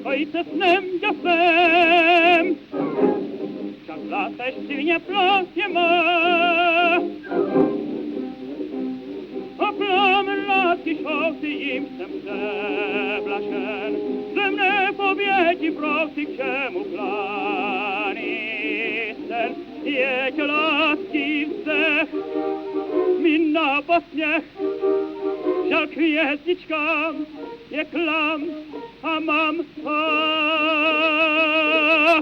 ojca snem jasem. Czas lata silnie plosie ma. A plamy laski szosy im sem przeblasen. Ze mnie powiedzi prosy k czemu plani sen. Jecie laski wzdech, minna posmiech. Żal gwiazdniczka, jak lam, a mam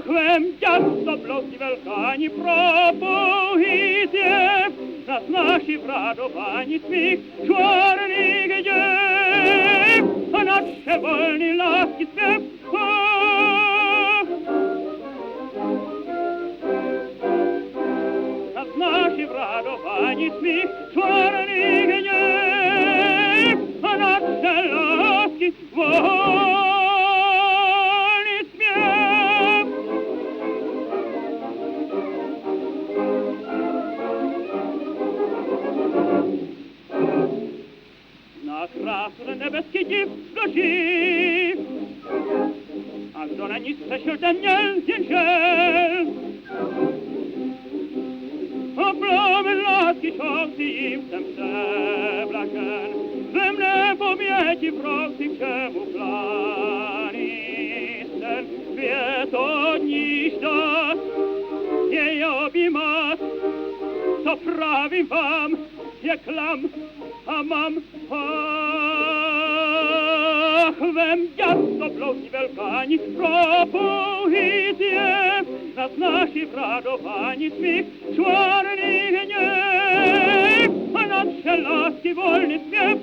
pachłem dziasto bloki welkani propozycje nas nasi wradowani smich czarnych dziew, a nasze wolni laski śpiew. Nas nasi wradowani smich czarnych dziew, a nasze laski wolni śpiew. Na krasne niebieskie dziwko żyw, a kto na nisce świątaniel zięciel. A plamy laski szosy im sem przeblasen, ze mnie pomieci prosy k czemu plani sen. Wie to niż das, jej obimas, co prawim wam, jak lam, a mam pachwem dziasto bloki welkani propozycje nas nasi wradowani smich czarnych gniew, a nasze laski wolny śpiew.